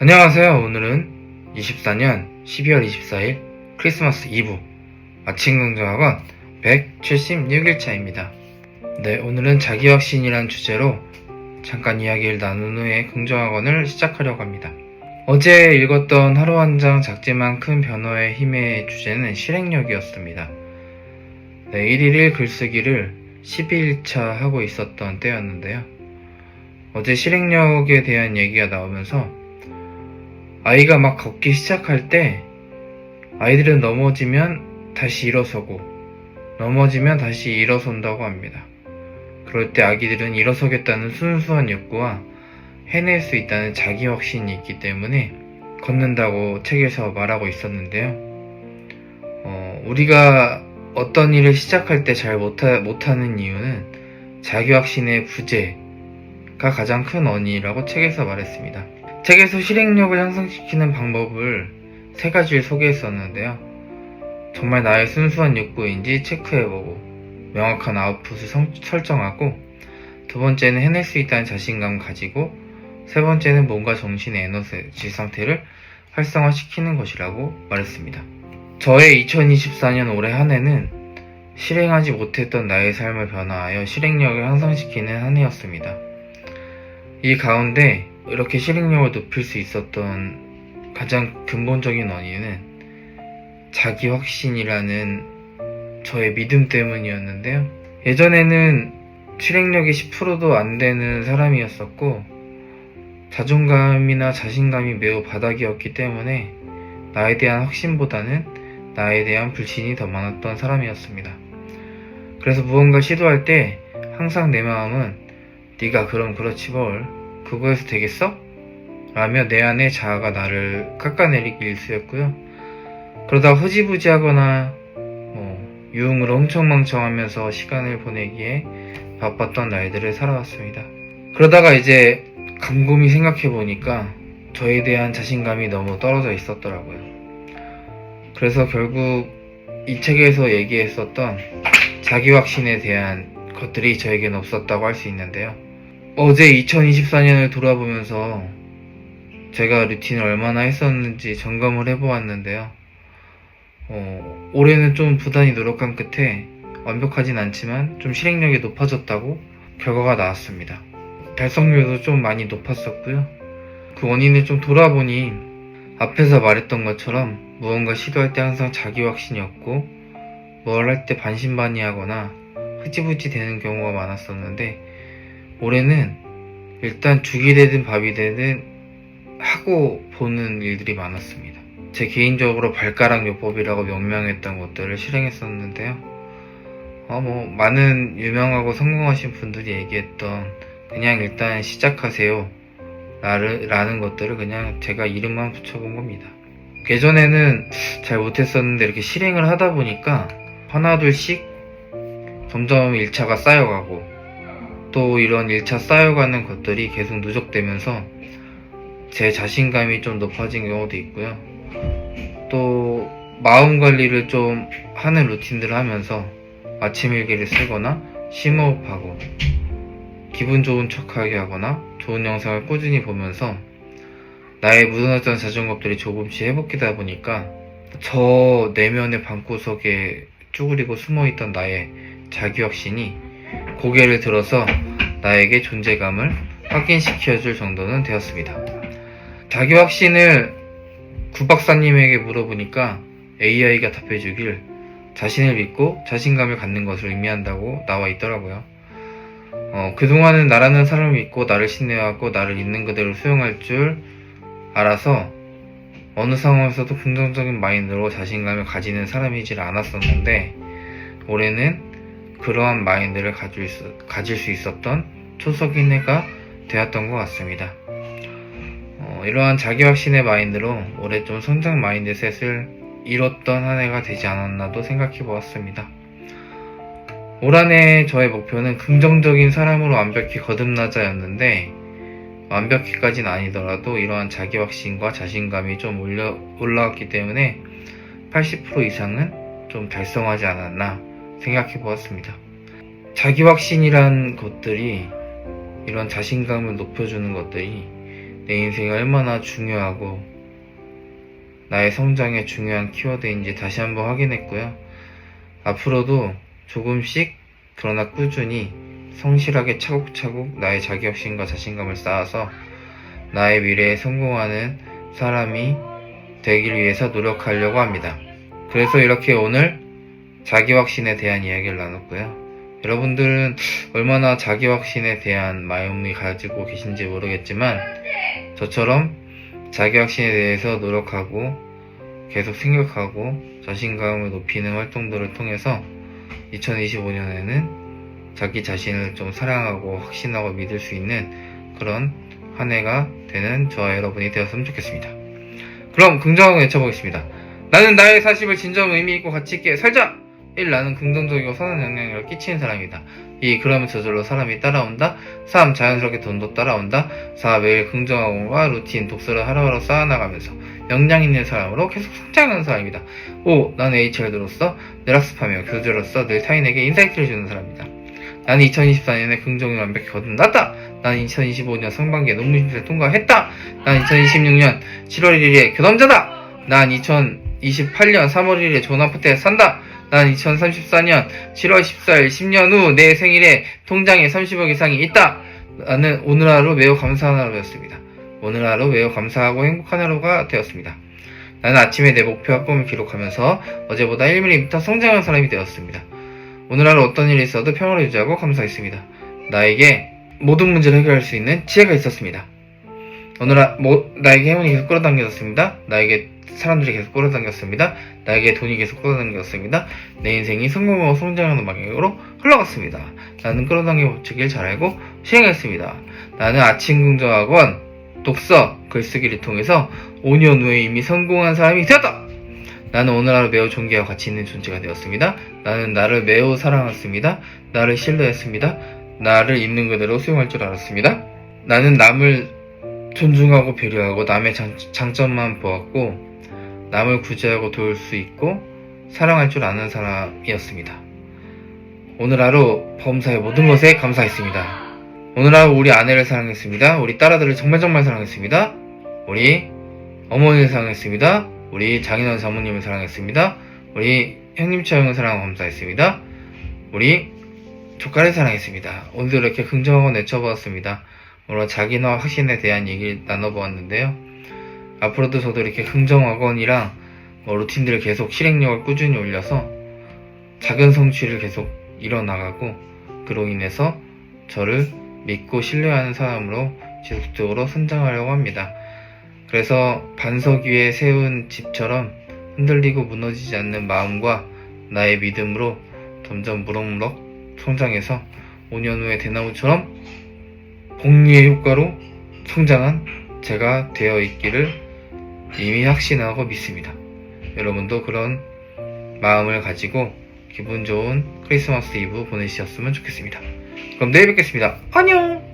안녕하세요. 오늘은 24년 12월 24일 크리스마스 이브 아침 긍정학원 176일차입니다. 네, 오늘은 자기확신이란 주제로 잠깐 이야기를 나눈 후에 긍정학원을 시작하려고 합니다. 어제 읽었던 하루 한 장 작지만 큰 변화의 힘의 주제는 실행력이었습니다. 네, 1일 1 글쓰기를 12일차 하고 있었던 때였는데요. 어제 실행력에 대한 얘기가 나오면서 아이가 막 걷기 시작할 때 아이들은 넘어지면 다시 일어서고 넘어지면 다시 일어선다고 합니다. 그럴 때 아기들은 일어서겠다는 순수한 욕구와 해낼 수 있다는 자기 확신이 있기 때문에 걷는다고 책에서 말하고 있었는데요. 우리가 어떤 일을 시작할 때 잘 못하는 이유는 자기 확신의 부재가 가장 큰 원인이라고 책에서 말했습니다. 책에서 실행력을 향상시키는 방법을 3가지를 소개했었는데요. 정말 나의 순수한 욕구인지 체크해보고 명확한 아웃풋을 설정하고, 두 번째는 해낼 수 있다는 자신감을 가지고, 세 번째는 몸과 정신의 에너지 상태를 활성화시키는 것이라고 말했습니다. 저의 2024년 올해 한 해는 실행하지 못했던 나의 삶을 변화하여 실행력을 향상시키는 한 해였습니다. 이 가운데 이렇게 실행력을 높일 수 있었던 가장 근본적인 원인은 자기 확신이라는 저의 믿음 때문이었는데요. 예전에는 실행력이 10%도 안 되는 사람이었었고, 자존감이나 자신감이 매우 바닥이었기 때문에 나에 대한 확신보다는 나에 대한 불신이 더 많았던 사람이었습니다. 그래서 무언가 시도할 때 항상 내 마음은 네가 그럼 그렇지 뭘 그거에서 되겠어? 라며 내 안의 자아가 나를 깎아내리기 일쑤였고요. 그러다 흐지부지하거나 유흥으로 흥청망청하면서 시간을 보내기에 바빴던 날들을 살아왔습니다. 그러다가 이제 곰곰이 생각해보니까 저에 대한 자신감이 너무 떨어져 있었더라고요. 그래서 결국 이 책에서 얘기했었던 자기 확신에 대한 것들이 저에게는 없었다고 할 수 있는데요. 어제 2024년을 돌아보면서 제가 루틴을 얼마나 했었는지 점검을 해보았는데요. 올해는 좀 부단히 노력한 끝에 완벽하진 않지만 좀 실행력이 높아졌다고 결과가 나왔습니다. 달성률도 좀 많이 높았었고요. 그 원인을 좀 돌아보니 앞에서 말했던 것처럼 무언가 시도할 때 항상 자기 확신이 없고 뭘 할 때 반신반의하거나 흐지부지 되는 경우가 많았었는데, 올해는 일단 죽이 되든 밥이 되든 하고 보는 일들이 많았습니다. 제 개인적으로 발가락 요법이라고 명명했던 것들을 실행했었는데요. 많은 유명하고 성공하신 분들이 얘기했던 그냥 일단 시작하세요 라는 것들을 그냥 제가 이름만 붙여본 겁니다. 예전에는 잘 못했었는데 이렇게 실행을 하다 보니까 하나둘씩 점점 1차가 쌓여가고, 또 이런 1차 쌓여가는 것들이 계속 누적되면서 제 자신감이 좀 높아진 경우도 있고요. 또 마음 관리를 좀 하는 루틴들을 하면서 아침 일기를 쓰거나 심호흡하고 기분 좋은 척하게 하거나 좋은 영상을 꾸준히 보면서 나의 무너졌던 자존감들이 조금씩 회복되다 보니까 저 내면의 방구석에 쭈그리고 숨어있던 나의 자기확신이 고개를 들어서 나에게 존재감을 확인시켜줄 정도는 되었습니다. 자기 확신을 구박사님에게 물어보니까 AI가 답해주길 자신을 믿고 자신감을 갖는 것을 의미한다고 나와 있더라고요. 그동안은 나라는 사람을 믿고 나를 신뢰하고 나를 있는 그대로 수용할 줄 알아서 어느 상황에서도 긍정적인 마인드로 자신감을 가지는 사람이질 않았었는데, 올해는 그러한 마인드를 가질 수 있었던 초석인 해가 되었던 것 같습니다. 이러한 자기확신의 마인드로 올해 좀 성장 마인드셋을 이뤘던 한 해가 되지 않았나도 생각해 보았습니다. 올 한 해 저의 목표는 긍정적인 사람으로 완벽히 거듭나자였는데, 완벽히까지는 아니더라도 이러한 자기확신과 자신감이 좀 올라왔기 때문에 80% 이상은 좀 달성하지 않았나 생각해 보았습니다. 자기 확신이란 것들이, 이런 자신감을 높여주는 것들이 내 인생이 얼마나 중요하고 나의 성장에 중요한 키워드인지 다시 한번 확인했고요. 앞으로도 조금씩 그러나 꾸준히 성실하게 차곡차곡 나의 자기확신과 자신감을 쌓아서 나의 미래에 성공하는 사람이 되길 위해서 노력하려고 합니다. 그래서 이렇게 오늘 자기확신에 대한 이야기를 나눴고요. 여러분들은 얼마나 자기확신에 대한 마음이 가지고 계신지 모르겠지만 저처럼 자기확신에 대해서 노력하고 계속 생각하고 자신감을 높이는 활동들을 통해서 2025년에는 자기 자신을 좀 사랑하고 확신하고 믿을 수 있는 그런 한 해가 되는 저와 여러분이 되었으면 좋겠습니다. 그럼 긍정하고 외쳐보겠습니다. 나는 나의 40을 진정 의미있고 가치있게 살자! 1. 나는 긍정적이고 선한 영향력을 끼치는 사람이다. 2. 그러면 저절로 사람이 따라온다. 3. 자연스럽게 돈도 따라온다. 4. 매일 긍정과 루틴, 독서를 하루하루 쌓아나가면서 역량 있는 사람으로 계속 성장하는 사람이다. 5. 나는 HR로서 늘 학습하며 교주로서 늘 타인에게 인사이트를 주는 사람이다. 나는 2024년에 긍정을 완벽히 거듭났다. 나는 2025년 상반기에 논문 심사를 통과했다. 나는 2026년 7월 1일에 교남자다. 난 2028년 3월 1일에 좋은 아파트에 산다. 난 2034년 7월 14일 10년 후 내 생일에 통장에 30억 이상이 있다. 나는 오늘 하루 매우 감사한 하루였습니다. 오늘 하루 매우 감사하고 행복한 하루가 되었습니다. 나는 아침에 내 목표와 꿈을 기록하면서 어제보다 1mm 성장한 사람이 되었습니다. 오늘 하루 어떤 일이 있어도 평화를 유지하고 감사했습니다. 나에게 모든 문제를 해결할 수 있는 지혜가 있었습니다. 나에게 행운이 계속 끌어당겨졌습니다. 나에게 사람들이 계속 끌어당겼습니다. 나에게 돈이 계속 끌어당겼습니다. 내 인생이 성공하고 성장하는 방향으로 흘러갔습니다. 나는 끌어당겨 법칙을 잘 알고 시행했습니다. 나는 아침 긍정학원, 독서, 글쓰기를 통해서 5년 후에 이미 성공한 사람이 되었다! 나는 오늘 하루 매우 존귀하고 가치 있는 존재가 되었습니다. 나는 나를 매우 사랑했습니다. 나를 신뢰했습니다. 나를 있는 그대로 수용할 줄 알았습니다. 나는 남을 존중하고 배려하고 남의 장점만 보았고 남을 구제하고 도울 수 있고 사랑할 줄 아는 사람이었습니다. 오늘 하루 범사의 모든 것에 감사했습니다. 오늘 하루 우리 아내를 사랑했습니다. 우리 딸아들을 정말 사랑했습니다. 우리 어머니를 사랑했습니다. 우리 장인어른 사모님을 사랑했습니다. 우리 형님 처형을 사랑하고 감사했습니다. 우리 조카를 사랑했습니다. 오늘도 이렇게 긍정하고 내쳐보았습니다. 오늘 자기나 확신에 대한 얘기를 나눠보았는데요. 앞으로도 저도 이렇게 긍정학원이랑 루틴들을 계속 실행력을 꾸준히 올려서 작은 성취를 계속 이뤄나가고 그로 인해서 저를 믿고 신뢰하는 사람으로 지속적으로 성장하려고 합니다. 그래서 반석 위에 세운 집처럼 흔들리고 무너지지 않는 마음과 나의 믿음으로 점점 무럭무럭 성장해서 5년 후에 대나무처럼 복리의 효과로 성장한 제가 되어 있기를 이미 확신하고 믿습니다. 여러분도 그런 마음을 가지고 기분 좋은 크리스마스 이브 보내셨으면 좋겠습니다. 그럼 내일 뵙겠습니다. 안녕!